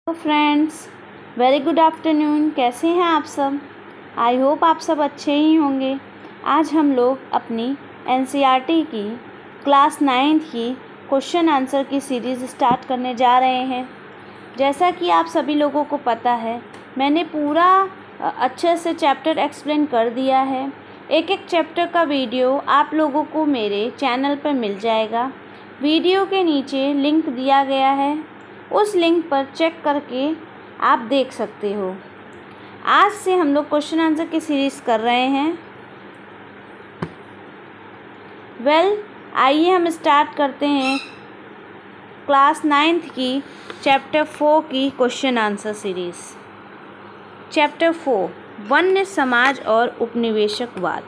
तो friends, very good afternoon. कैसे हैं आप सब? आई होप आप सब अच्छे ही होंगे। आज हम लोग अपनी एनसीईआरटी की क्लास 9 की क्वेश्चन आंसर की सीरीज़ स्टार्ट करने जा रहे हैं। जैसा कि आप सभी लोगों को पता है, मैंने पूरा अच्छे से चैप्टर एक्सप्लेन कर दिया है। एक एक चैप्टर का वीडियो आप लोगों को मेरे चैनल पर मिल जाएगा। वीडियो के नीचे लिंक दिया गया है, उस लिंक पर चेक करके आप देख सकते हो। आज से हम लोग क्वेश्चन आंसर की सीरीज़ कर रहे हैं। आइए हम स्टार्ट करते हैं क्लास 9 की चैप्टर 4 की क्वेश्चन आंसर सीरीज़। चैप्टर 4, वन्य समाज और उपनिवेशकवाद।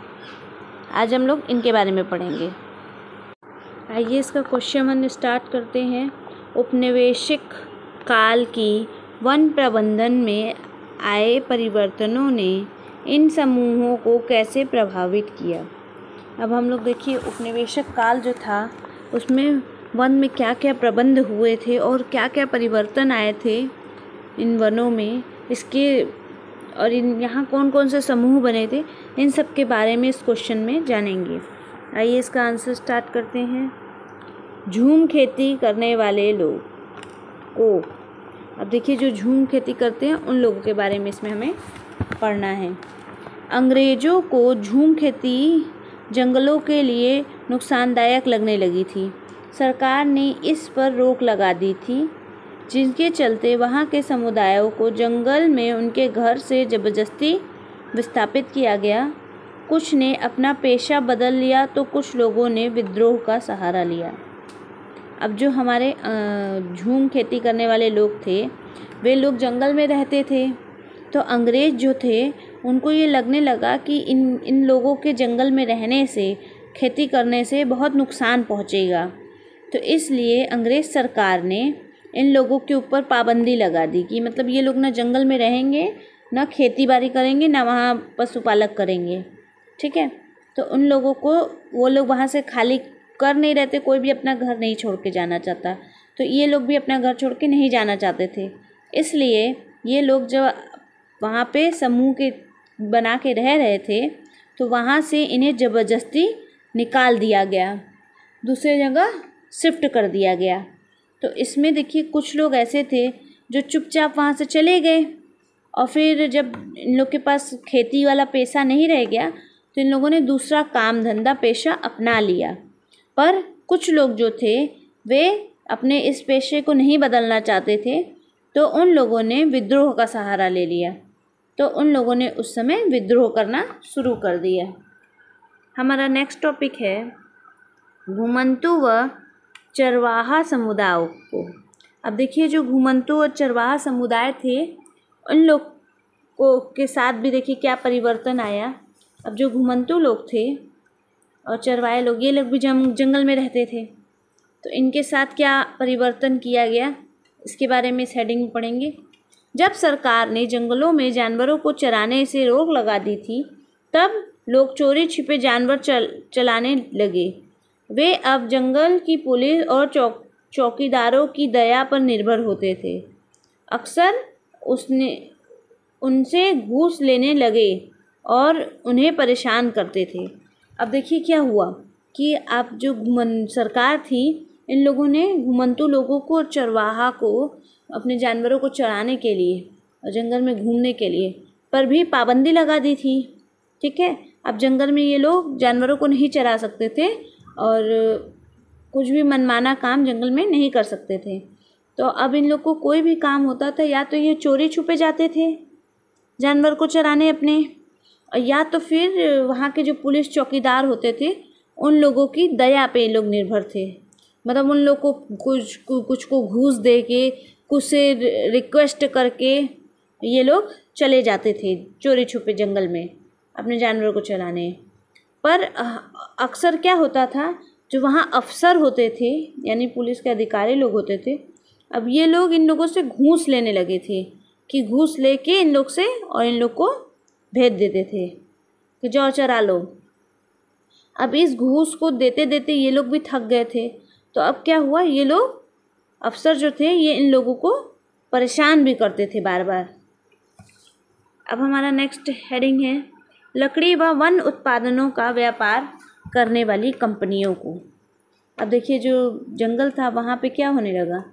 आज हम लोग इनके बारे में पढ़ेंगे। आइए इसका क्वेश्चन 1 स्टार्ट करते हैं। उपनिवेशिक काल की वन प्रबंधन में आए परिवर्तनों ने इन समूहों को कैसे प्रभावित किया। अब हम लोग देखिए, उपनिवेशिक काल जो था उसमें वन में क्या क्या प्रबंध हुए थे और क्या क्या परिवर्तन आए थे इन वनों में, इसके और इन यहाँ कौन कौन से समूह बने थे, इन सब के बारे में इस क्वेश्चन में जानेंगे। आइए इसका आंसर स्टार्ट करते हैं। झूम खेती करने वाले लोग को, अब देखिए जो झूम खेती करते हैं उन लोगों के बारे में इसमें हमें पढ़ना है। अंग्रेज़ों को झूम खेती जंगलों के लिए नुकसानदायक लगने लगी थी। सरकार ने इस पर रोक लगा दी थी, जिसके चलते वहाँ के समुदायों को जंगल में उनके घर से ज़बरदस्ती विस्थापित किया गया। कुछ ने अपना पेशा बदल लिया तो कुछ लोगों ने विद्रोह का सहारा लिया। अब जो हमारे झूम खेती करने वाले लोग थे, वे लोग जंगल में रहते थे, तो अंग्रेज़ जो थे उनको ये लगने लगा कि इन लोगों के जंगल में रहने से, खेती करने से बहुत नुकसान पहुंचेगा। तो इसलिए अंग्रेज़ सरकार ने इन लोगों के ऊपर पाबंदी लगा दी कि मतलब ये लोग ना जंगल में रहेंगे, ना खेती बाड़ी करेंगे, ना वहाँ पशुपालक करेंगे। ठीक है, तो उन लोगों को, वो लोग वहाँ से खाली कर नहीं रहते, कोई भी अपना घर नहीं छोड़ के जाना चाहता, तो ये लोग भी अपना घर छोड़ के नहीं जाना चाहते थे। इसलिए ये लोग जब वहाँ पे समूह के बना के रह रहे थे, तो वहाँ से इन्हें ज़बरदस्ती निकाल दिया गया, दूसरी जगह शिफ्ट कर दिया गया। तो इसमें देखिए कुछ लोग ऐसे थे जो चुपचाप वहाँ से चले गए, और फिर जब इन लोग के पास खेती वाला पेशा नहीं रह गया तो इन लोगों ने दूसरा काम धंधा पेशा अपना लिया। पर कुछ लोग जो थे वे अपने इस पेशे को नहीं बदलना चाहते थे, तो उन लोगों ने विद्रोह का सहारा ले लिया। तो उन लोगों ने उस समय विद्रोह करना शुरू कर दिया। हमारा नेक्स्ट टॉपिक है घुमंतु व चरवाहा समुदायों को। अब देखिए जो घुमंतु और चरवाहा समुदाय थे, उन लोग के साथ भी देखिए क्या परिवर्तन आया। अब जो घुमंतु लोग थे और चरवाहे लोग, ये लोग भी जंगल में रहते थे, तो इनके साथ क्या परिवर्तन किया गया, इसके बारे में इस हेडिंग में पढ़ेंगे। जब सरकार ने जंगलों में जानवरों को चराने से रोक लगा दी थी, तब लोग चोरी छिपे जानवर चलाने लगे। वे अब जंगल की पुलिस और चौकीदारों की दया पर निर्भर होते थे। अक्सर उनसे घूस लेने लगे और उन्हें परेशान करते थे। अब देखिए क्या हुआ कि आप जो सरकार थी, इन लोगों ने घुमंतु लोगों को, चरवाहा को, अपने जानवरों को चराने के लिए और जंगल में घूमने के लिए पर भी पाबंदी लगा दी थी। ठीक है, अब जंगल में ये लोग जानवरों को नहीं चरा सकते थे और कुछ भी मनमाना काम जंगल में नहीं कर सकते थे। तो अब इन लोग को कोई भी काम होता था, या तो ये चोरी छुपे जाते थे जानवर को चराने अपने, या तो फिर वहाँ के जो पुलिस चौकीदार होते थे उन लोगों की दया पे लोग निर्भर थे। मतलब उन लोग को कुछ को घूस दे के, कुछ से रिक्वेस्ट करके ये लोग चले जाते थे चोरी छुपे जंगल में अपने जानवरों को चराने। पर अक्सर क्या होता था, जो वहाँ अफसर होते थे यानी पुलिस के अधिकारी लोग होते थे, अब ये लोग इन लोगों से घूस लेने लगे थे कि घूस लेके इन लोग से और इन लोग को भेज देते थे कि जाओ चरा लो। अब इस घूस को देते देते ये लोग भी थक गए थे, तो अब क्या हुआ, ये लोग अफसर जो थे ये इन लोगों को परेशान भी करते थे बार बार। अब हमारा नेक्स्ट हेडिंग है लकड़ी व वन उत्पादनों का व्यापार करने वाली कंपनियों को। अब देखिए जो जंगल था वहाँ पे क्या होने लगा,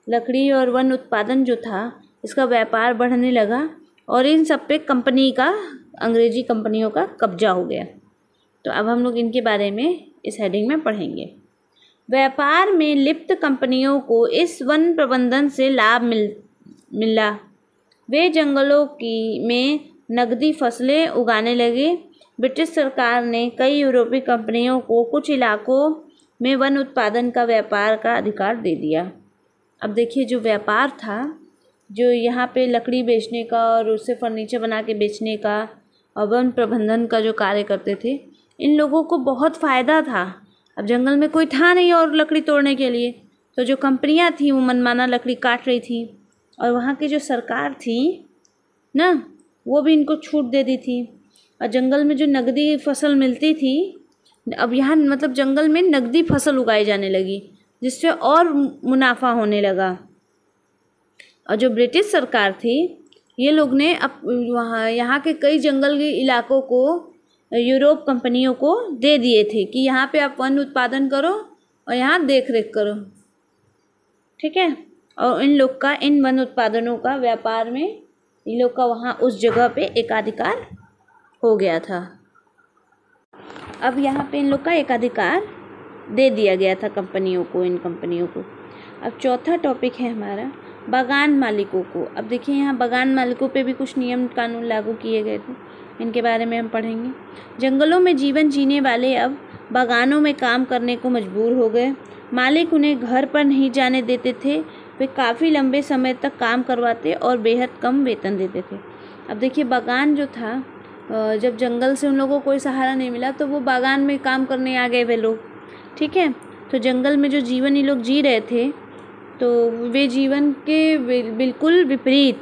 लकड़ी और वन उत्पादन जो था इसका व्यापार बढ़ने लगा और इन सब पे कंपनी का, अंग्रेजी कंपनियों का कब्जा हो गया। तो अब हम लोग इनके बारे में इस हेडिंग में पढ़ेंगे। व्यापार में लिप्त कंपनियों को इस वन प्रबंधन से लाभ मिला। वे जंगलों में नकदी फसलें उगाने लगे। ब्रिटिश सरकार ने कई यूरोपीय कंपनियों को कुछ इलाकों में वन उत्पादन का व्यापार का अधिकार दे दिया। अब देखिए जो व्यापार था, जो यहाँ पे लकड़ी बेचने का और उससे फर्नीचर बना के बेचने का और वन प्रबंधन का जो कार्य करते थे, इन लोगों को बहुत फ़ायदा था। अब जंगल में कोई था नहीं और लकड़ी तोड़ने के लिए, तो जो कंपनियाँ थी वो मनमाना लकड़ी काट रही थी और वहाँ की जो सरकार थी ना, वो भी इनको छूट दे दी थी। और जंगल में जो नकदी फसल मिलती थी, अब यहाँ मतलब जंगल में नकदी फसल उगाई जाने लगी जिससे और मुनाफा होने लगा। और जो ब्रिटिश सरकार थी, ये लोग ने अब यहाँ के कई जंगल के इलाकों को यूरोप कंपनियों को दे दिए थे कि यहाँ पे आप वन उत्पादन करो और यहाँ देख रेख करो, ठीक है। और इन वन उत्पादनों का व्यापार में इन लोग का वहाँ उस जगह पे एकाधिकार हो गया था। अब यहाँ पे इन लोग का एकाधिकार दे दिया गया था कंपनियों को, इन कंपनियों को। अब चौथा टॉपिक है हमारा बागान मालिकों को। अब देखिए यहाँ बागान मालिकों पे भी कुछ नियम कानून लागू किए गए थे, इनके बारे में हम पढ़ेंगे। जंगलों में जीवन जीने वाले अब बागानों में काम करने को मजबूर हो गए। मालिक उन्हें घर पर नहीं जाने देते थे, वे काफ़ी लंबे समय तक काम करवाते और बेहद कम वेतन देते थे। अब देखिए बागान जो था, जब जंगल से उन लोगों को कोई सहारा नहीं मिला तो वो बागान में काम करने आ गए वे लोग, ठीक है। तो जंगल में जो जीवन ये लोग जी रहे थे, तो वे जीवन के बिल्कुल विपरीत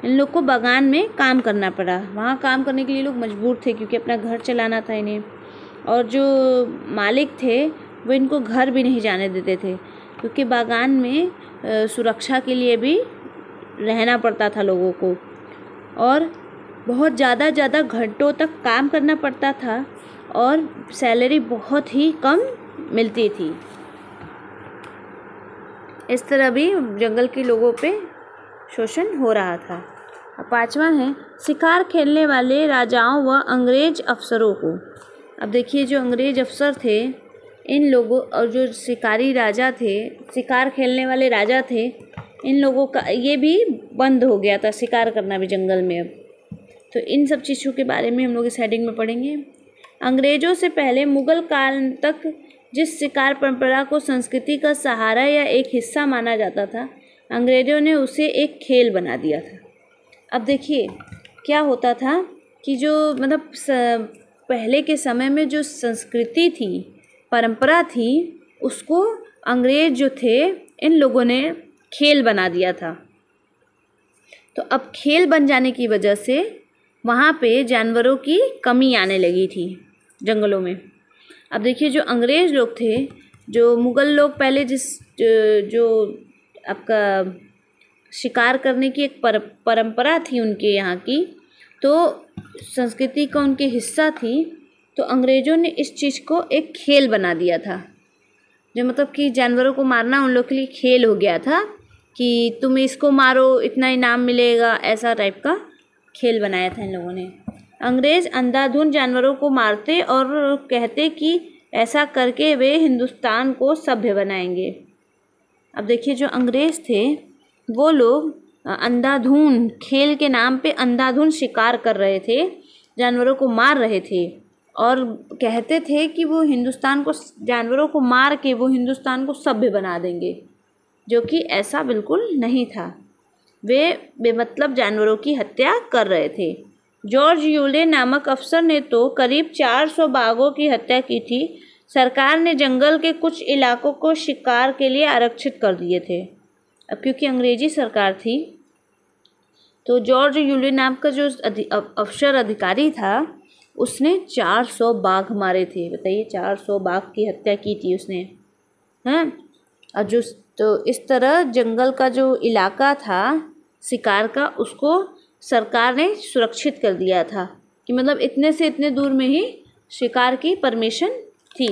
इन लोग को बागान में काम करना पड़ा। वहाँ काम करने के लिए लोग मजबूर थे क्योंकि अपना घर चलाना था इन्हें। और जो मालिक थे वो इनको घर भी नहीं जाने देते थे क्योंकि बागान में सुरक्षा के लिए भी रहना पड़ता था लोगों को और बहुत ज़्यादा घंटों तक काम करना पड़ता था और सैलरी बहुत ही कम मिलती थी। इस तरह भी जंगल के लोगों पे शोषण हो रहा था। अब पांचवा है शिकार खेलने वाले राजाओं व अंग्रेज अफसरों को। अब देखिए जो अंग्रेज अफसर थे, इन लोगों और जो शिकारी राजा थे, शिकार खेलने वाले राजा थे, इन लोगों का ये भी बंद हो गया था शिकार करना भी जंगल में। अब तो इन सब चीज़ों के बारे में हम लोग इस हेडिंग में पढ़ेंगे। अंग्रेज़ों से पहले मुग़ल काल तक जिस शिकार परंपरा को संस्कृति का सहारा या एक हिस्सा माना जाता था, अंग्रेज़ों ने उसे एक खेल बना दिया था। अब देखिए क्या होता था कि जो मतलब पहले के समय में जो संस्कृति थी, परंपरा थी, उसको अंग्रेज जो थे इन लोगों ने खेल बना दिया था। तो अब खेल बन जाने की वजह से वहाँ पे जानवरों की कमी आने लगी थी जंगलों में। अब देखिए जो अंग्रेज़ लोग थे, जो मुग़ल लोग पहले जो आपका शिकार करने की एक परंपरा थी उनके यहाँ की, तो संस्कृति का उनके हिस्सा थी, तो अंग्रेज़ों ने इस चीज़ को एक खेल बना दिया था। जो मतलब कि जानवरों को मारना उन लोग के लिए खेल हो गया था कि तुम इसको मारो इतना इनाम मिलेगा, ऐसा टाइप का खेल बनाया था इन लोगों ने। अंग्रेज़ अंधाधुंध जानवरों को मारते और कहते कि ऐसा करके वे हिंदुस्तान को सभ्य बनाएंगे। अब देखिए जो अंग्रेज़ थे वो लोग अंधाधुंध खेल के नाम पे अंधाधुंध शिकार कर रहे थे, जानवरों को मार रहे थे और कहते थे कि वो हिंदुस्तान को, जानवरों को मार के वो हिंदुस्तान को सभ्य बना देंगे, जो कि ऐसा बिल्कुल नहीं था। वे बेमतलब जानवरों की हत्या कर रहे थे। जॉर्ज यूले नामक अफसर ने तो करीब 400 बाघों की हत्या की थी। सरकार ने जंगल के कुछ इलाकों को शिकार के लिए आरक्षित कर दिए थे। अब क्योंकि अंग्रेजी सरकार थी, तो जॉर्ज यूले नाम का जो अफसर अधिकारी था, उसने 400 बाघ मारे थे। बताइए 400 बाघ की हत्या की थी उसने, हैं। और जो तो इस तरह जंगल का जो इलाका था शिकार का उसको सरकार ने सुरक्षित कर दिया था कि मतलब इतने से इतने दूर में ही शिकार की परमिशन थी।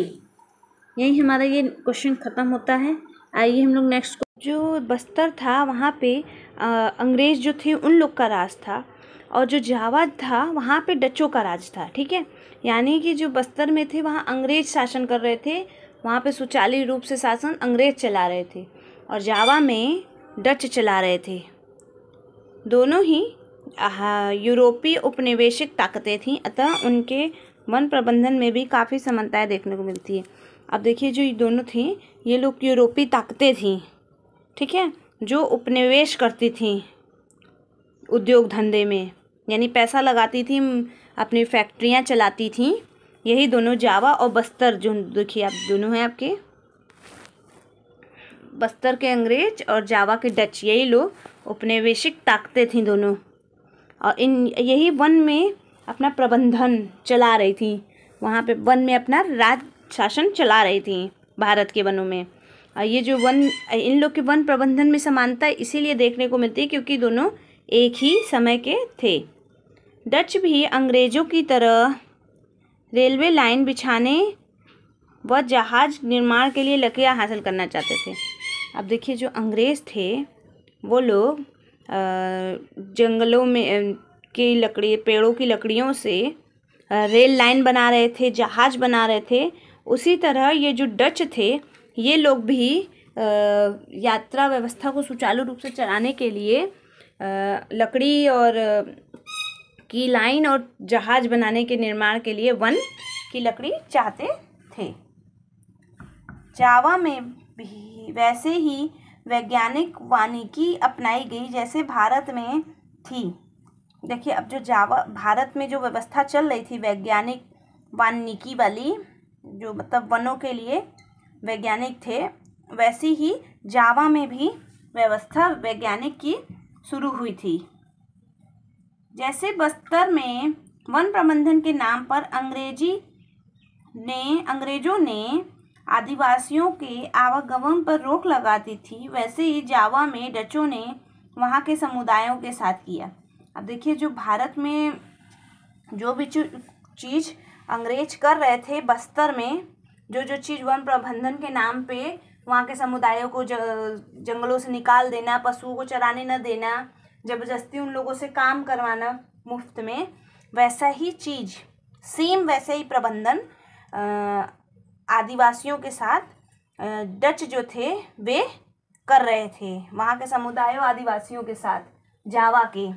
यही हमारा ये क्वेश्चन ख़त्म होता है। आइए हम लोग नेक्स्ट। जो बस्तर था वहाँ पे अंग्रेज़ जो थे उन लोग का राज था, और जो जावा था वहाँ पे डचों का राज था। ठीक है, यानी कि जो बस्तर में थे वहाँ अंग्रेज शासन कर रहे थे, वहाँ पे सुचारू रूप से शासन अंग्रेज चला रहे थे, और जावा में डच चला रहे थे। दोनों ही यूरोपीय उपनिवेशिक ताकतें थीं, अतः उनके वन प्रबंधन में भी काफ़ी समानताएं देखने को मिलती है। अब देखिए, जो ये दोनों थी ये लोग यूरोपीय ताकतें थीं, ठीक है, जो उपनिवेश करती थीं उद्योग धंधे में, यानी पैसा लगाती थी, अपनी फैक्ट्रियां चलाती थीं। यही दोनों जावा और बस्तर, जो देखिए आप दोनों हैं आपके, बस्तर के अंग्रेज और जावा के डच, यही लोग उपनिवेशिक ताकतें थीं दोनों, और यही वन में अपना प्रबंधन चला रही थी, वहाँ पे वन में अपना राज शासन चला रही थी भारत के वनों में। और ये जो इन लोग के वन प्रबंधन में समानता इसीलिए देखने को मिलती है क्योंकि दोनों एक ही समय के थे। डच भी अंग्रेज़ों की तरह रेलवे लाइन बिछाने व जहाज निर्माण के लिए लकड़ियाँ हासिल करना चाहते थे। अब देखिए, जो अंग्रेज़ थे वो लोग जंगलों में की लकड़ी, पेड़ों की लकड़ियों से रेल लाइन बना रहे थे, जहाज बना रहे थे। उसी तरह ये जो डच थे ये लोग भी यात्रा व्यवस्था को सुचारू रूप से चलाने के लिए लकड़ी और की लाइन और जहाज बनाने के निर्माण के लिए वन की लकड़ी चाहते थे। जावा में भी वैसे ही वैज्ञानिक वानिकी अपनाई गई जैसे भारत में थी। देखिए, अब जो जावा भारत में जो व्यवस्था चल रही थी वैज्ञानिक वानिकी वाली, जो मतलब वनों के लिए वैज्ञानिक थे, वैसी ही जावा में भी व्यवस्था वैज्ञानिक की शुरू हुई थी। जैसे बस्तर में वन प्रबंधन के नाम पर अंग्रेजों ने आदिवासियों के आवागमन पर रोक लगाती थी, वैसे ही जावा में डचों ने वहाँ के समुदायों के साथ किया। अब देखिए, जो भारत में जो भी चीज़ अंग्रेज कर रहे थे बस्तर में, जो चीज़ वन प्रबंधन के नाम पे वहाँ के समुदायों को जंगलों से निकाल देना, पशुओं को चराने न देना, ज़बरदस्ती उन लोगों से काम करवाना मुफ्त में, वैसा ही चीज़ सेम वैसे ही प्रबंधन आदिवासियों के साथ डच जो थे वे कर रहे थे, वहाँ के समुदायों आदिवासियों के साथ जावा के।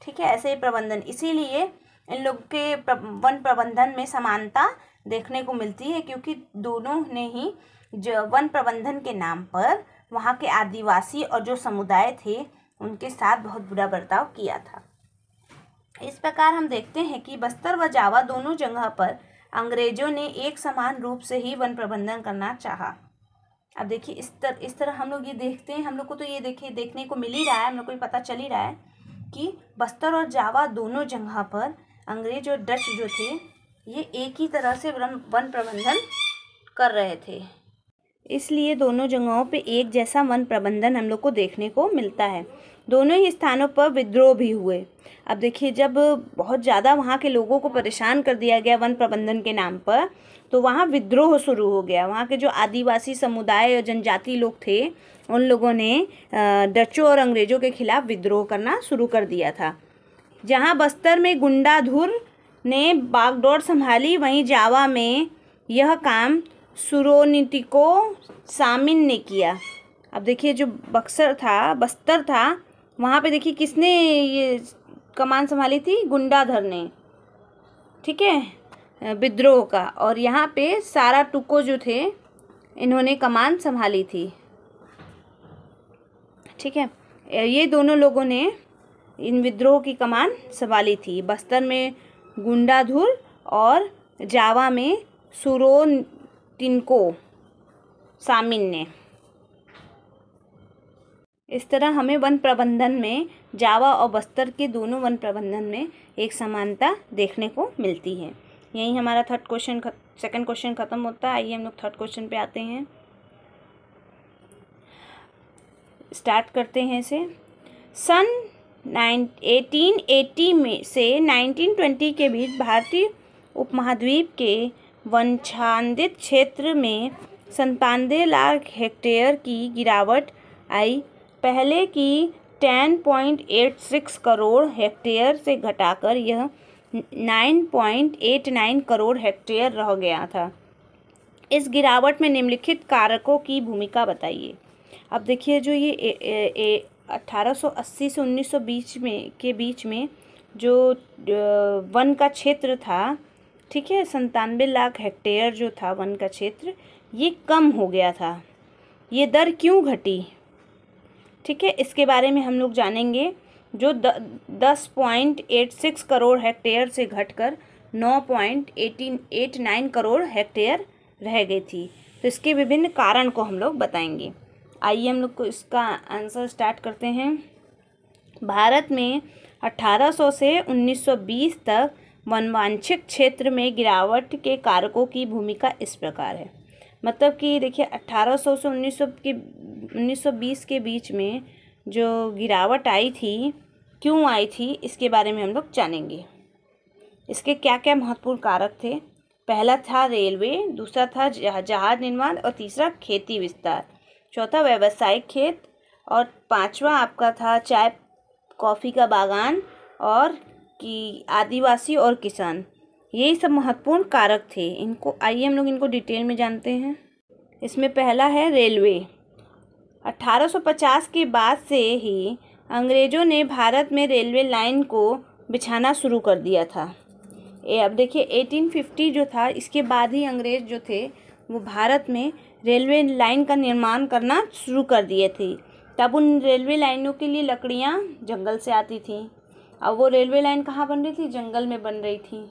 ठीक है, ऐसे ही प्रबंधन, इसीलिए इन लोग के वन प्रबंधन में समानता देखने को मिलती है क्योंकि दोनों ने ही जो वन प्रबंधन के नाम पर वहाँ के आदिवासी और जो समुदाय थे उनके साथ बहुत बुरा बर्ताव किया था। इस प्रकार हम देखते हैं कि बस्तर व जावा दोनों जगह पर अंग्रेजों ने एक समान रूप से ही वन प्रबंधन करना चाहा। अब देखिए, इस तरह हम लोग ये देखते हैं, हम लोग को तो ये देखने को मिल ही रहा है, हम लोग को ये पता चल ही रहा है कि बस्तर और जावा दोनों जगह पर अंग्रेज और डच जो थे ये एक ही तरह से वन प्रबंधन कर रहे थे, इसलिए दोनों जगहों पे एक जैसा वन प्रबंधन हम लोग को देखने को मिलता है। दोनों ही स्थानों पर विद्रोह भी हुए। अब देखिए, जब बहुत ज़्यादा वहाँ के लोगों को परेशान कर दिया गया वन प्रबंधन के नाम पर, तो वहाँ विद्रोह शुरू हो गया। वहाँ के जो आदिवासी समुदाय और जनजाति लोग थे उन लोगों ने डचों और अंग्रेज़ों के खिलाफ विद्रोह करना शुरू कर दिया था। जहाँ बस्तर में गुंडाधुर ने बागडोर संभाली, वहीं जावा में यह काम सुरोनीतिको सामिन ने किया। अब देखिए, जो बस्तर था वहाँ पे देखिए किसने ये कमान संभाली थी? गुंडाधर ने, ठीक है, विद्रोह का। और यहाँ पे सारा टुको जो थे इन्होंने कमान संभाली थी। ठीक है, ये दोनों लोगों ने इन विद्रोह की कमान संभाली थी। बस्तर में गुंडाधुर और जावा में सुरोनितिको सामिन ने। इस तरह हमें वन प्रबंधन में जावा और बस्तर के दोनों वन प्रबंधन में एक समानता देखने को मिलती है। यही हमारा सेकंड क्वेश्चन ख़त्म होता है। आइए हम लोग थर्ड क्वेश्चन पे आते हैं, स्टार्ट करते हैं इसे। सन 1880 में से 1920 के बीच भारतीय उपमहाद्वीप के वनाच्छादित क्षेत्र में 97 लाख हेक्टेयर की गिरावट आई। पहले की 10.86 करोड़ हेक्टेयर से घटाकर यह 9.89 करोड़ हेक्टेयर रह गया था। इस गिरावट में निम्नलिखित कारकों की भूमिका बताइए। अब देखिए, जो ये 1880 से 1920 के बीच में जो वन का क्षेत्र था, ठीक है, 97 लाख हेक्टेयर जो था वन का क्षेत्र, ये कम हो गया था। ये दर क्यों घटी, ठीक है, इसके बारे में हम लोग जानेंगे। जो 10.86 करोड़ हेक्टेयर से घटकर 9.89 करोड़ हेक्टेयर रह गई थी। तो इसके विभिन्न कारण को हम लोग बताएंगे। आइए हम लोग को इसका आंसर स्टार्ट करते हैं। भारत में 1800 से 1920 तक वनवांछित क्षेत्र में गिरावट के कारकों की भूमिका इस प्रकार है। मतलब कि देखिए, 1800 से 1920 के बीच में जो गिरावट आई थी, क्यों आई थी, इसके बारे में हम लोग जानेंगे। इसके क्या क्या महत्वपूर्ण कारक थे। पहला था रेलवे, दूसरा था जहाज निर्माण, और तीसरा खेती विस्तार, चौथा व्यावसायिक खेत, और पांचवा आपका था चाय कॉफ़ी का बागान, और कि आदिवासी और किसान। यही सब महत्वपूर्ण कारक थे। इनको आइए हम लोग इनको डिटेल में जानते हैं। इसमें पहला है रेलवे। 1850 के बाद से ही अंग्रेज़ों ने भारत में रेलवे लाइन को बिछाना शुरू कर दिया था। अब देखिए, 1850 जो था, इसके बाद ही अंग्रेज़ जो थे वो भारत में रेलवे लाइन का निर्माण करना शुरू कर दिए थे। तब उन रेलवे लाइनों के लिए लकड़ियाँ जंगल से आती थी। अब वो रेलवे लाइन कहाँ बन रही थी, जंगल में बन रही थी,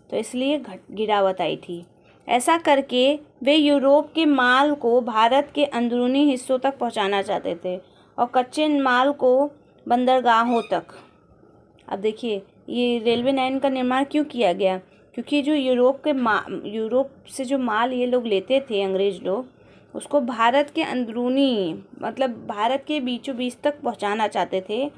तो इसलिए गिरावट आई थी। ऐसा करके वे यूरोप के माल को भारत के अंदरूनी हिस्सों तक पहुंचाना चाहते थे और कच्चे माल को बंदरगाहों तक। अब देखिए, ये रेलवे लाइन का निर्माण क्यों किया गया, क्योंकि जो यूरोप से जो माल ये लोग लेते थे, अंग्रेज़ लोग, उसको भारत के अंदरूनी, मतलब भारत के बीचों बीच तक पहुंचाना चाहते थे।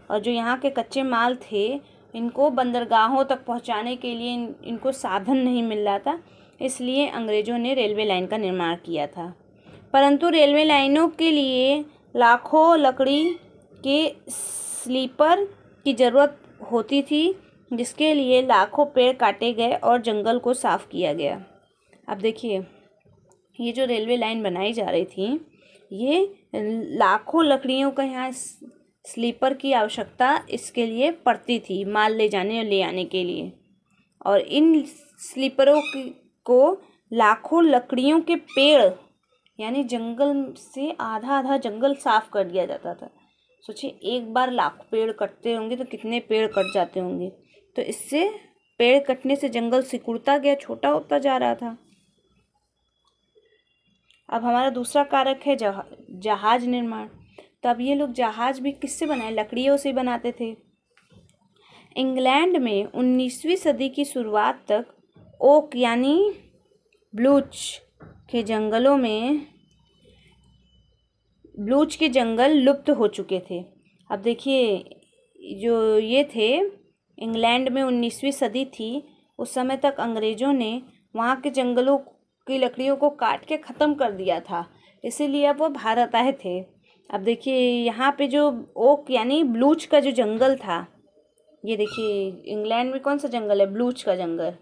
और जो यहाँ के कच्चे माल थे, इनको बंदरगाहों तक पहुंचाने के लिए इनको साधन नहीं मिल रहा था, इसलिए अंग्रेज़ों ने रेलवे लाइन का निर्माण किया था। परंतु रेलवे लाइनों के लिए लाखों लकड़ी के स्लीपर की ज़रूरत होती थी, जिसके लिए लाखों पेड़ काटे गए और जंगल को साफ़ किया गया। अब देखिए, ये जो रेलवे लाइन बनाई जा रही थी, ये लाखों लकड़ियों का यहाँ स्लीपर की आवश्यकता इसके लिए पड़ती थी, माल ले जाने और ले आने के लिए। और इन स्लीपरों को लाखों लकड़ियों के पेड़, यानी जंगल से आधा आधा जंगल साफ कर दिया जाता था। सोचिए, एक बार लाखों पेड़ कटते होंगे तो कितने पेड़ कट जाते होंगे। तो इससे पेड़ कटने से जंगल सिकुड़ता गया, छोटा होता जा रहा था। अब हमारा दूसरा कारक है जहाज निर्माण। तब ये लोग जहाज भी किससे बनाए, लकड़ियों से बनाते थे। इंग्लैंड में 19वीं सदी की शुरुआत तक ओक यानी ब्लूच के जंगल लुप्त हो चुके थे। अब देखिए, जो ये थे, इंग्लैंड में 19वीं सदी थी, उस समय तक अंग्रेज़ों ने वहाँ के जंगलों की लकड़ियों को काट के ख़त्म कर दिया था, इसीलिए अब वो भारत आए थे। अब देखिए, यहाँ पे जो ओक यानी ब्लूच का जो जंगल था, ये देखिए इंग्लैंड में कौन सा जंगल है, ब्लूच का जंगल,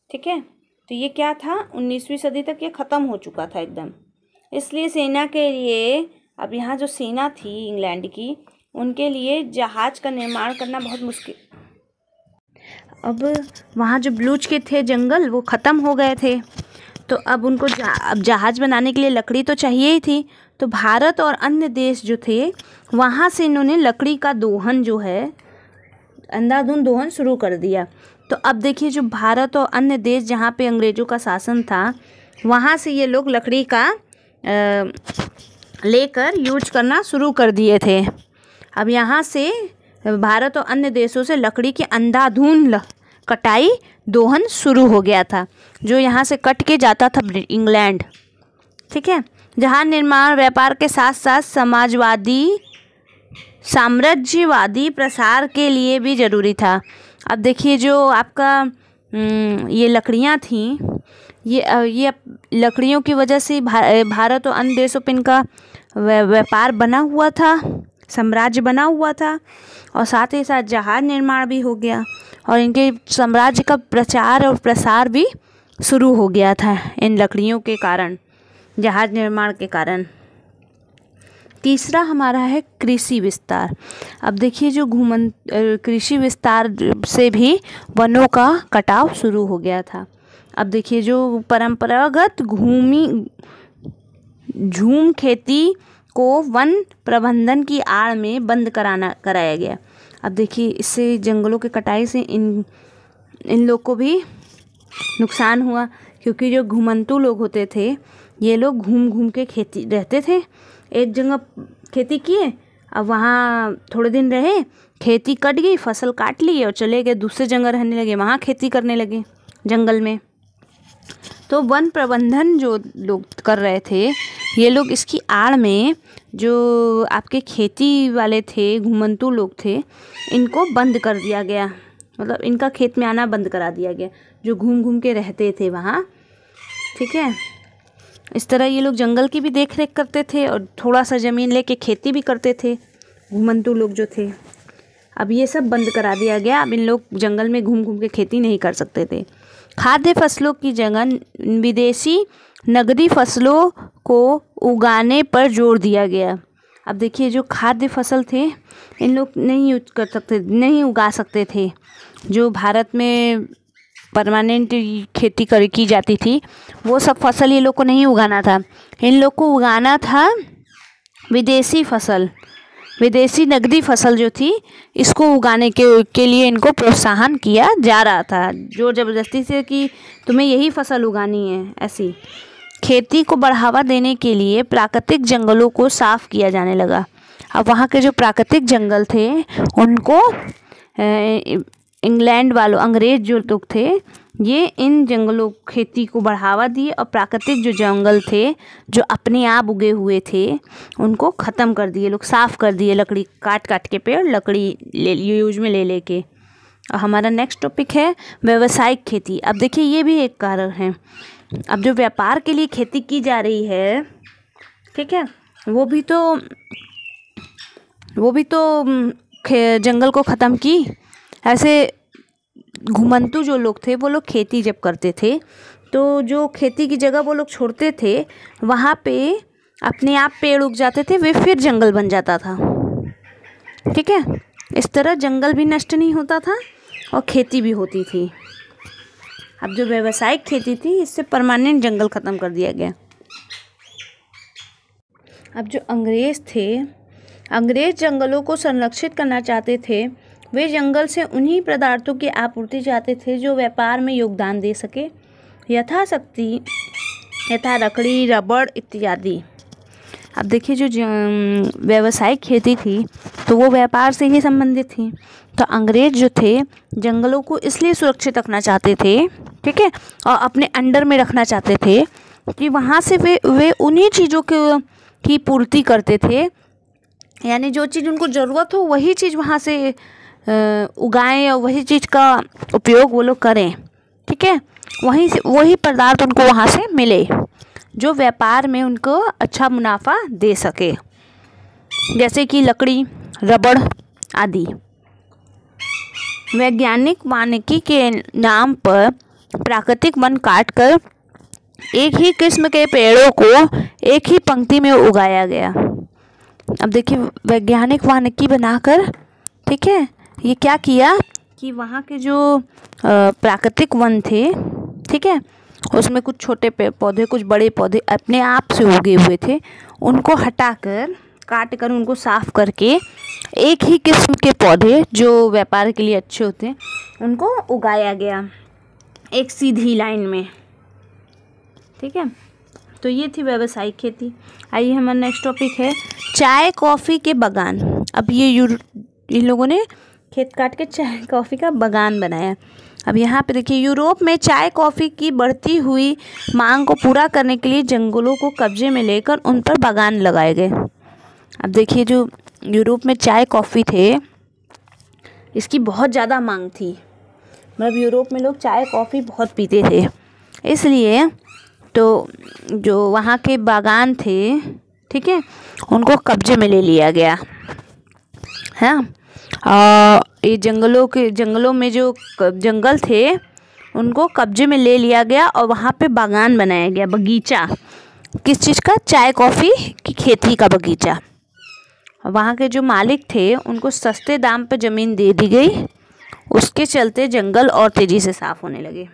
ठीक है। तो ये क्या था, 19वीं सदी तक ये ख़त्म हो चुका था एकदम। इसलिए सेना के लिए, अब यहाँ जो सेना थी इंग्लैंड की, उनके लिए जहाज का निर्माण करना बहुत मुश्किल। अब वहाँ जो ब्लूच के थे जंगल, वो ख़त्म हो गए थे, तो अब उनको अब जहाज बनाने के लिए लकड़ी तो चाहिए ही थी। तो भारत और अन्य देश जो थे, वहाँ से इन्होंने लकड़ी का दोहन जो है, अंधाधुंध दोहन शुरू कर दिया। तो अब देखिए, जो भारत और अन्य देश जहाँ पे अंग्रेज़ों का शासन था, वहाँ से ये लोग लकड़ी का लेकर यूज करना शुरू कर दिए थे। अब यहाँ से भारत और अन्य देशों से लकड़ी की अंधाधुंध कटाई दोहन शुरू हो गया था, जो यहाँ से कट के जाता था इंग्लैंड, ठीक है। जहाज निर्माण व्यापार के साथ साथ साम्राज्यवादी प्रसार के लिए भी ज़रूरी था। अब देखिए जो आपका ये लकड़ियाँ थीं, ये लकड़ियों की वजह से भारत और अन्य देशों पर इनका व्यापार बना हुआ था, साम्राज्य बना हुआ था, और साथ ही साथ जहाज़ निर्माण भी हो गया और इनके साम्राज्य का प्रचार और प्रसार भी शुरू हो गया था इन लकड़ियों के कारण, जहाज़ निर्माण के कारण। तीसरा हमारा है कृषि विस्तार। अब देखिए जो कृषि विस्तार से भी वनों का कटाव शुरू हो गया था। अब देखिए जो परंपरागत झूम खेती को वन प्रबंधन की आड़ में बंद कराया गया। अब देखिए इससे जंगलों की कटाई से इन लोग को भी नुकसान हुआ, क्योंकि जो घुमंतू लोग होते थे ये लोग घूम घूम के खेती रहते थे। एक जगह खेती किए, अब वहाँ थोड़े दिन रहे, खेती कट गई, फसल काट ली और चले गए दूसरे जगह रहने लगे, वहाँ खेती करने लगे जंगल में। तो वन प्रबंधन जो लोग कर रहे थे ये लोग इसकी आड़ में जो आपके खेती वाले थे, घुमंतू लोग थे, इनको बंद कर दिया गया, मतलब इनका खेत में आना बंद करा दिया गया, जो घूम घूम के रहते थे वहाँ। ठीक है, इस तरह ये लोग जंगल की भी देख रेख करते थे और थोड़ा सा ज़मीन लेके खेती भी करते थे, घुमंतू लोग जो थे। अब ये सब बंद करा दिया गया, अब इन लोग जंगल में घूम घूम के खेती नहीं कर सकते थे। खाद्य फसलों की जगह विदेशी नगदी फसलों को उगाने पर जोर दिया गया। अब देखिए जो खाद्य फसल थे इन लोग नहीं उगा सकते थे। जो भारत में परमानेंट खेती की जाती थी वो सब फसल ये लोग को नहीं उगाना था, इन लोग को उगाना था विदेशी फसल, विदेशी नगदी फसल जो थी इसको उगाने के लिए इनको प्रोत्साहन किया जा रहा था, जोर ज़बरदस्ती से कि तुम्हें यही फसल उगानी है। ऐसी खेती को बढ़ावा देने के लिए प्राकृतिक जंगलों को साफ किया जाने लगा। अब वहाँ के जो प्राकृतिक जंगल थे उनको इंग्लैंड वालों, अंग्रेज जो लोग थे, ये इन जंगलों खेती को बढ़ावा दिए और प्राकृतिक जो जंगल थे जो अपने आप उगे हुए थे उनको ख़त्म कर दिए, लोग साफ़ कर दिए, लकड़ी काट काट के पेड़ लकड़ी यूज में ले लेके। और हमारा नेक्स्ट टॉपिक है व्यावसायिक खेती। अब देखिए ये भी एक कारण है, अब जो व्यापार के लिए खेती की जा रही है, ठीक है, वो भी तो जंगल को ख़त्म की। ऐसे घुमंतू जो लोग थे वो लोग खेती जब करते थे तो जो खेती की जगह वो लोग छोड़ते थे वहाँ पे अपने आप पेड़ उग जाते थे, वे फिर जंगल बन जाता था। ठीक है, इस तरह जंगल भी नष्ट नहीं होता था और खेती भी होती थी। अब जो व्यावसायिक खेती थी इससे परमानेंट जंगल ख़त्म कर दिया गया। अब जो अंग्रेज़ थे, अंग्रेज़ जंगलों को संरक्षित करना चाहते थे। वे जंगल से उन्हीं पदार्थों की आपूर्ति चाहते थे जो व्यापार में योगदान दे सके, यथाशक्ति, यथा लकड़ी, रबड़ इत्यादि। अब देखिए जो व्यावसायिक खेती थी तो वो व्यापार से ही संबंधित थी। तो अंग्रेज जो थे जंगलों को इसलिए सुरक्षित रखना चाहते थे, ठीक है, और अपने अंडर में रखना चाहते थे कि वहाँ से वे उन्हीं चीज़ों की पूर्ति करते थे, यानी जो चीज़ उनको ज़रूरत हो वही चीज़ वहाँ से उगाएं और वही चीज़ का उपयोग वो लोग करें। ठीक है, वही पदार्थ उनको वहाँ से मिले जो व्यापार में उनको अच्छा मुनाफा दे सके, जैसे कि लकड़ी, रबड़ आदि। वैज्ञानिक वानिकी के नाम पर प्राकृतिक वन काटकर एक ही किस्म के पेड़ों को एक ही पंक्ति में उगाया गया। अब देखिए वैज्ञानिक वानिकी बनाकर, ठीक है, ये क्या किया कि वहाँ के जो प्राकृतिक वन थे, ठीक है, उसमें कुछ छोटे पौधे, कुछ बड़े पौधे अपने आप से उगे हुए थे, उनको हटाकर, काट कर, उनको साफ करके एक ही किस्म के पौधे जो व्यापार के लिए अच्छे होते हैं उनको उगाया गया एक सीधी लाइन में। ठीक है, तो ये थी व्यावसायिक खेती। आइए हमारा नेक्स्ट टॉपिक है चाय कॉफ़ी के बागान। अब ये इन लोगों ने खेत काट के चाय कॉफ़ी का बागान बनाया। अब यहाँ पे देखिए यूरोप में चाय कॉफ़ी की बढ़ती हुई मांग को पूरा करने के लिए जंगलों को कब्जे में लेकर उन पर बागान लगाए गए। अब देखिए जो यूरोप में चाय कॉफ़ी थे, इसकी बहुत ज़्यादा मांग थी। मतलब यूरोप में लोग चाय कॉफ़ी बहुत पीते थे, इसलिए तो जो वहाँ के बागान थे, ठीक है, उनको कब्जे में ले लिया गया है। ये जंगलों में जो जंगल थे उनको कब्जे में ले लिया गया और वहाँ पे बागान बनाया गया, बगीचा। किस चीज़ का? चाय कॉफ़ी की खेती का बगीचा। वहाँ के जो मालिक थे उनको सस्ते दाम पे ज़मीन दे दी गई। उसके चलते जंगल और तेज़ी से साफ़ होने लगे।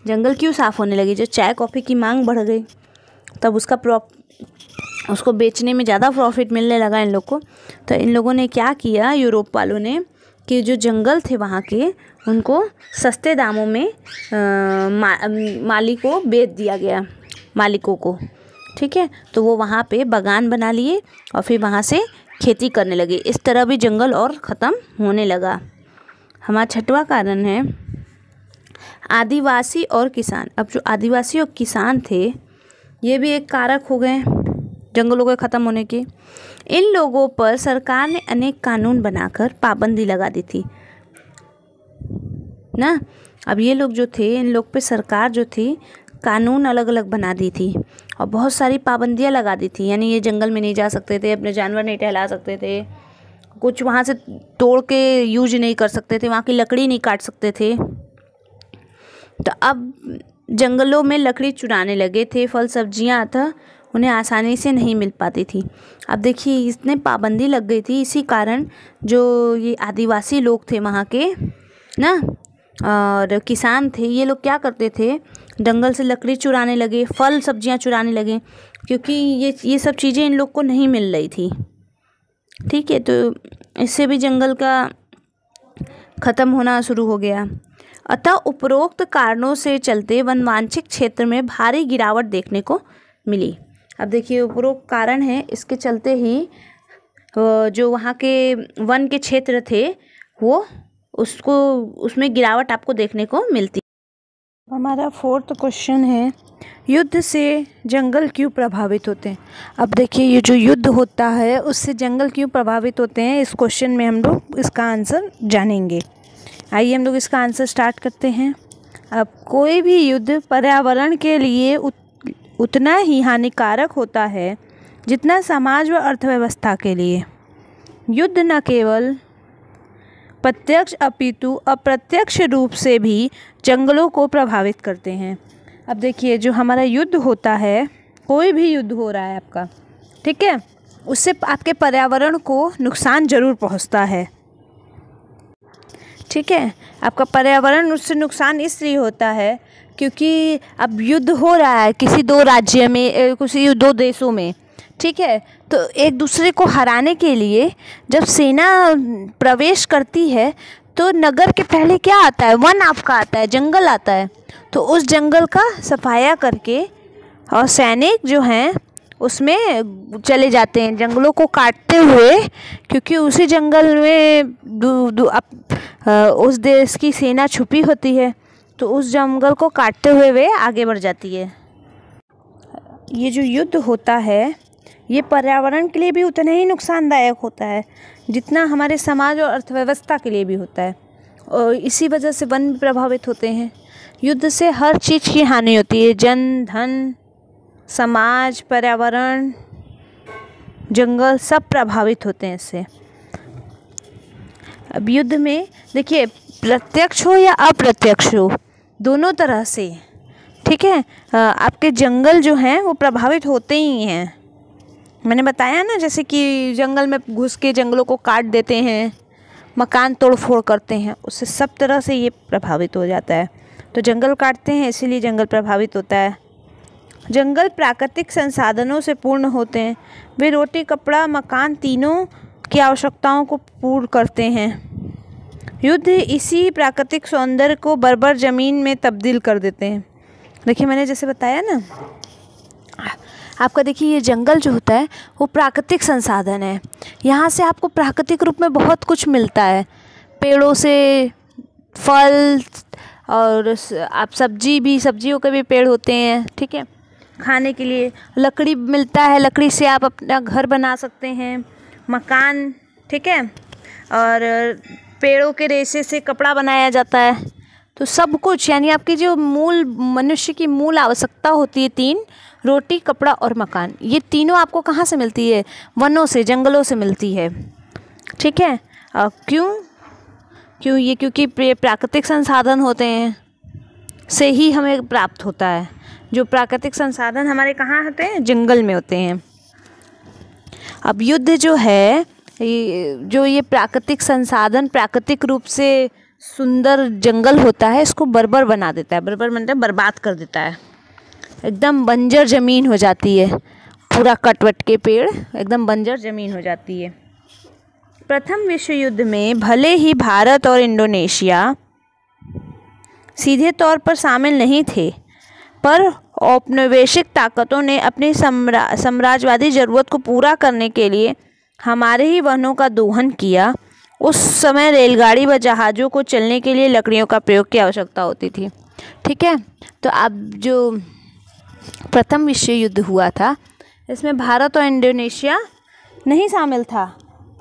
जंगल क्यों साफ़ होने लगे? जो चाय कॉफ़ी की मांग बढ़ गई, तब उसको बेचने में ज़्यादा प्रॉफिट मिलने लगा इन लोग को। तो इन लोगों ने क्या किया, यूरोप वालों ने, कि जो जंगल थे वहाँ के उनको सस्ते दामों में मालिकों को बेच दिया गया, मालिकों को, ठीक है। तो वो वहाँ पे बागान बना लिए और फिर वहाँ से खेती करने लगे। इस तरह भी जंगल और ख़त्म होने लगा। हमारा छठवां कारण है आदिवासी और किसान। अब जो आदिवासी और किसान थे ये भी एक कारक हो गए जंगलों के ख़त्म होने के। इन लोगों पर सरकार ने अनेक कानून बनाकर पाबंदी लगा दी थी ना। अब ये लोग जो थे, इन लोग पे सरकार जो थी कानून अलग अलग बना दी थी और बहुत सारी पाबंदियाँ लगा दी थी। यानी ये जंगल में नहीं जा सकते थे, अपने जानवर नहीं टहला सकते थे, कुछ वहाँ से तोड़ के यूज नहीं कर सकते थे, वहाँ की लकड़ी नहीं काट सकते थे। तो अब जंगलों में लकड़ी चुराने लगे थे, फल सब्जियाँ था उन्हें आसानी से नहीं मिल पाती थी। अब देखिए इसने पाबंदी लग गई थी, इसी कारण जो ये आदिवासी लोग थे वहाँ के ना और किसान थे, ये लोग क्या करते थे, जंगल से लकड़ी चुराने लगे, फल सब्जियाँ चुराने लगे, क्योंकि ये सब चीज़ें इन लोग को नहीं मिल रही थी, ठीक है। तो इससे भी जंगल का ख़त्म होना शुरू हो गया। अतः उपरोक्त कारणों से चलते वनवांछित क्षेत्र में भारी गिरावट देखने को मिली। अब देखिए उपरोक्त कारण है, इसके चलते ही जो वहाँ के वन के क्षेत्र थे वो उसमें गिरावट आपको देखने को मिलती। हमारा फोर्थ क्वेश्चन है युद्ध से जंगल क्यों प्रभावित होते हैं। अब देखिए ये जो युद्ध होता है उससे जंगल क्यों प्रभावित होते हैं, इस क्वेश्चन में हम लोग इसका आंसर जानेंगे। आइए हम लोग इसका आंसर स्टार्ट करते हैं। अब कोई भी युद्ध पर्यावरण के लिए उतना ही हानिकारक होता है जितना समाज व अर्थव्यवस्था के लिए। युद्ध न केवल प्रत्यक्ष अपितु अप्रत्यक्ष रूप से भी जंगलों को प्रभावित करते हैं। अब देखिए जो हमारा युद्ध होता है, कोई भी युद्ध हो रहा है आपका, ठीक है, उससे आपके पर्यावरण को नुकसान ज़रूर पहुंचता है, ठीक है। आपका पर्यावरण उससे नुकसान इसलिए होता है क्योंकि अब युद्ध हो रहा है किसी दो राज्य में, किसी दो देशों में, ठीक है। तो एक दूसरे को हराने के लिए जब सेना प्रवेश करती है तो नगर के पहले क्या आता है, वन आपका आता है, जंगल आता है। तो उस जंगल का सफाया करके और सैनिक जो हैं उसमें चले जाते हैं जंगलों को काटते हुए, क्योंकि उसी जंगल में उस देश की सेना छुपी होती है, तो उस जंगल को काटते हुए वे आगे बढ़ जाती है। ये जो युद्ध होता है ये पर्यावरण के लिए भी उतना ही नुकसानदायक होता है जितना हमारे समाज और अर्थव्यवस्था के लिए भी होता है, और इसी वजह से वन भी प्रभावित होते हैं। युद्ध से हर चीज़ की हानि होती है, जन धन, समाज, पर्यावरण, जंगल सब प्रभावित होते हैं इससे। अब युद्ध में देखिए प्रत्यक्ष हो या अप्रत्यक्ष हो, दोनों तरह से, ठीक है, आपके जंगल जो हैं वो प्रभावित होते ही हैं। मैंने बताया ना, जैसे कि जंगल में घुस के जंगलों को काट देते हैं, मकान तोड़ फोड़ करते हैं, उससे सब तरह से ये प्रभावित हो जाता है। तो जंगल काटते हैं इसीलिए जंगल प्रभावित होता है। जंगल प्राकृतिक संसाधनों से पूर्ण होते हैं, वे रोटी, कपड़ा, मकान तीनों की आवश्यकताओं को पूर्ण करते हैं। युद्ध इसी प्राकृतिक सौंदर्य को बर्बर ज़मीन में तब्दील कर देते हैं। देखिए मैंने जैसे बताया ना आपका, देखिए ये जंगल जो होता है वो प्राकृतिक संसाधन है, यहाँ से आपको प्राकृतिक रूप में बहुत कुछ मिलता है, पेड़ों से फल और आप सब्जियों के भी पेड़ होते हैं, ठीक है। खाने के लिए लकड़ी मिलता है, लकड़ी से आप अपना घर बना सकते हैं, मकान, ठीक है। और पेड़ों के रेशे से कपड़ा बनाया जाता है। तो सब कुछ, यानी आपकी जो मूल मनुष्य की मूल आवश्यकता होती है 3, रोटी, कपड़ा और मकान, ये तीनों आपको कहाँ से मिलती है? वनों से, जंगलों से मिलती है, ठीक है। क्यों ये? क्योंकि प्राकृतिक संसाधन होते हैं से ही हमें प्राप्त होता है। जो प्राकृतिक संसाधन हमारे कहाँ होते हैं? जंगल में होते हैं। अब युद्ध जो है, ये प्राकृतिक संसाधन, प्राकृतिक रूप से सुंदर जंगल होता है, इसको बर्बाद बना देता है। बर्बाद मतलब बर्बाद कर देता है, एकदम बंजर ज़मीन हो जाती है। पूरा कटवट के पेड़ एकदम बंजर ज़मीन हो जाती है। प्रथम विश्व युद्ध में भले ही भारत और इंडोनेशिया सीधे तौर पर शामिल नहीं थे, पर औपनिवेशिक ताकतों ने अपनी साम्राज्यवादी ज़रूरत को पूरा करने के लिए हमारे ही वनों का दोहन किया। उस समय रेलगाड़ी व जहाज़ों को चलने के लिए लकड़ियों का प्रयोग की आवश्यकता होती थी, ठीक है। तो अब जो प्रथम विश्व युद्ध हुआ था, इसमें भारत और इंडोनेशिया नहीं शामिल था,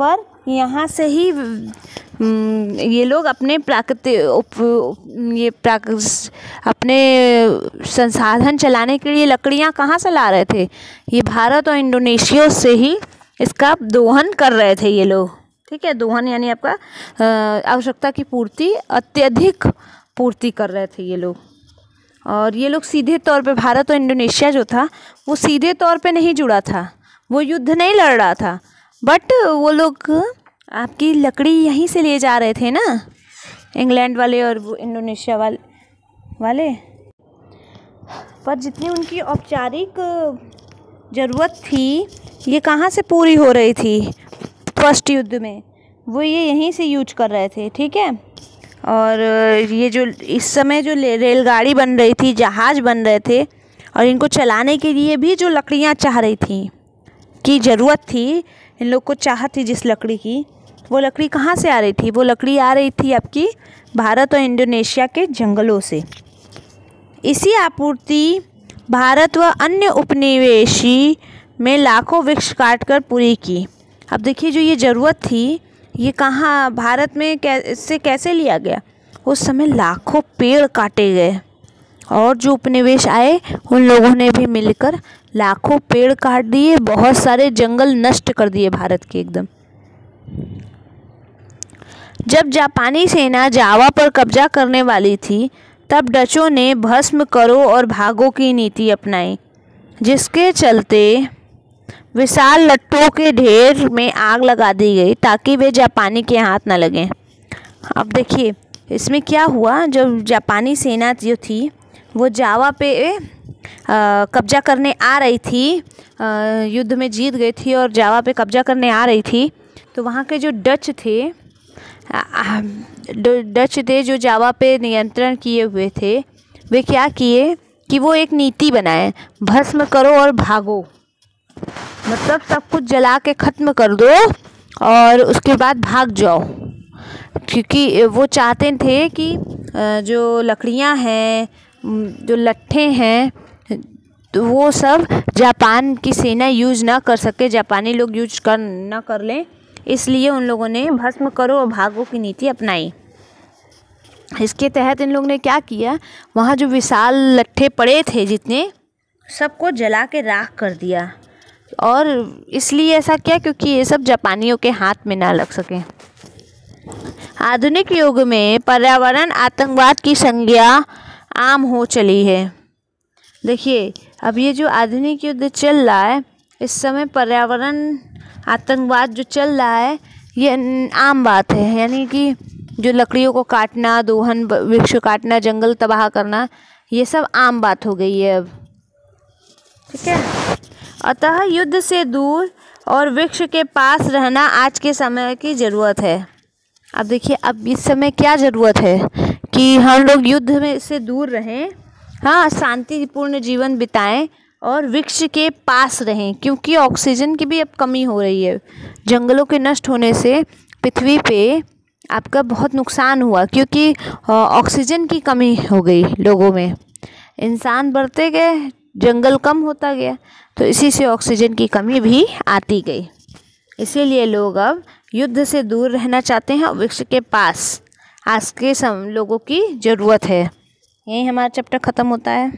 पर यहाँ से ही ये लोग अपने अपने संसाधन चलाने के लिए लकड़ियाँ कहाँ से ला रहे थे? ये भारत और इंडोनेशिया से ही इसका दोहन कर रहे थे ये लोग, ठीक है। दोहन यानी आपका आवश्यकता की पूर्ति, अत्यधिक पूर्ति कर रहे थे ये लोग। और ये लोग सीधे तौर पे, भारत और इंडोनेशिया जो था वो सीधे तौर पे नहीं जुड़ा था, वो युद्ध नहीं लड़ रहा था, बट वो लोग आपकी लकड़ी यहीं से ले जा रहे थे ना, इंग्लैंड वाले और वो इंडोनेशिया वाले। पर जितनी उनकी औपचारिक ज़रूरत थी, ये कहाँ से पूरी हो रही थी फर्स्ट युद्ध में? वो ये यहीं से यूज कर रहे थे, ठीक है। और ये जो इस समय जो रेलगाड़ी बन रही थी, जहाज़ बन रहे थे, और इनको चलाने के लिए भी जो लकड़ियाँ चाह रही थी, की ज़रूरत थी, इन लोग को चाहत थी जिस लकड़ी की, वो लकड़ी कहाँ से आ रही थी? वो लकड़ी आ रही थी आपकी भारत और इंडोनेशिया के जंगलों से। इसी आपूर्ति भारत व अन्य उपनिवेशी में लाखों वृक्ष काटकर पूरी की। अब देखिए, जो ये ज़रूरत थी, ये कहाँ भारत में इससे कैसे लिया गया? उस समय लाखों पेड़ काटे गए, और जो उपनिवेश आए उन लोगों ने भी मिलकर लाखों पेड़ काट दिए, बहुत सारे जंगल नष्ट कर दिए भारत के एकदम। जब जापानी सेना जावा पर कब्जा करने वाली थी, तब डचों ने भस्म करो और भागो की नीति अपनाई, जिसके चलते विशाल लट्टों के ढेर में आग लगा दी गई ताकि वे जापानी के हाथ न लगें। अब देखिए इसमें क्या हुआ, जब जापानी सेना जो थी वो जावा पे कब्जा करने आ रही थी, युद्ध में जीत गई थी और जावा पे कब्जा करने आ रही थी, तो वहाँ के जो डच थे जो जावा पे नियंत्रण किए हुए थे, वे क्या किए कि वो एक नीति बनाए, भस्म करो और भागो। मतलब सब कुछ जला के ख़त्म कर दो और उसके बाद भाग जाओ, क्योंकि वो चाहते थे कि जो लकड़ियाँ हैं, जो लट्ठे हैं, तो वो सब जापान की सेना यूज़ ना कर सके, जापानी लोग यूज ना कर लें, इसलिए उन लोगों ने भस्म करो और भागो की नीति अपनाई। इसके तहत इन लोगों ने क्या किया, वहाँ जो विशाल लट्ठे पड़े थे जितने, सबको जला के राख कर दिया। और इसलिए ऐसा किया क्योंकि ये सब जापानियों के हाथ में ना लग सके। आधुनिक युग में पर्यावरण आतंकवाद की संज्ञा आम हो चली है। देखिए अब ये जो आधुनिक युद्ध चल रहा है, इस समय पर्यावरण आतंकवाद जो चल रहा है ये आम बात है, यानी कि जो लकड़ियों को काटना, दोहन, वृक्ष काटना, जंगल तबाह करना, ये सब आम बात हो गई है अब, ठीक है। अतः युद्ध से दूर और वृक्ष के पास रहना आज के समय की ज़रूरत है। अब देखिए अब इस समय क्या ज़रूरत है कि हम लोग युद्ध में से दूर रहें, हाँ, शांतिपूर्ण जीवन बिताएं और वृक्ष के पास रहें, क्योंकि ऑक्सीजन की भी अब कमी हो रही है। जंगलों के नष्ट होने से पृथ्वी पे आपका बहुत नुकसान हुआ, क्योंकि ऑक्सीजन की कमी हो गई लोगों में। इंसान बढ़ते गए जंगल कम होता गया, तो इसी से ऑक्सीजन की कमी भी आती गई। इसीलिए लोग अब युद्ध से दूर रहना चाहते हैं और वृक्ष के पास आज के लोगों की ज़रूरत है। यही हमारा चैप्टर ख़त्म होता है।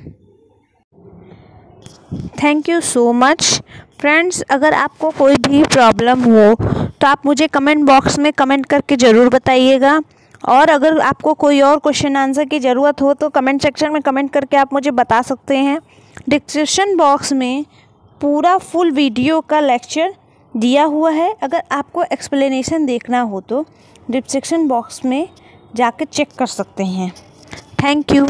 Thank you so much friends. अगर आपको कोई भी प्रॉब्लम हो तो आप मुझे कमेंट बॉक्स में कमेंट करके ज़रूर बताइएगा, और अगर आपको कोई और क्वेश्चन आंसर की ज़रूरत हो तो कमेंट सेक्शन में कमेंट करके आप मुझे बता सकते हैं। डिस्क्रिप्शन बॉक्स में पूरा फुल वीडियो का लेक्चर दिया हुआ है। अगर आपको एक्सप्लेनेशन देखना हो तो डिस्क्रिप्शन बॉक्स में जाकर चेक कर सकते हैं। Thank you.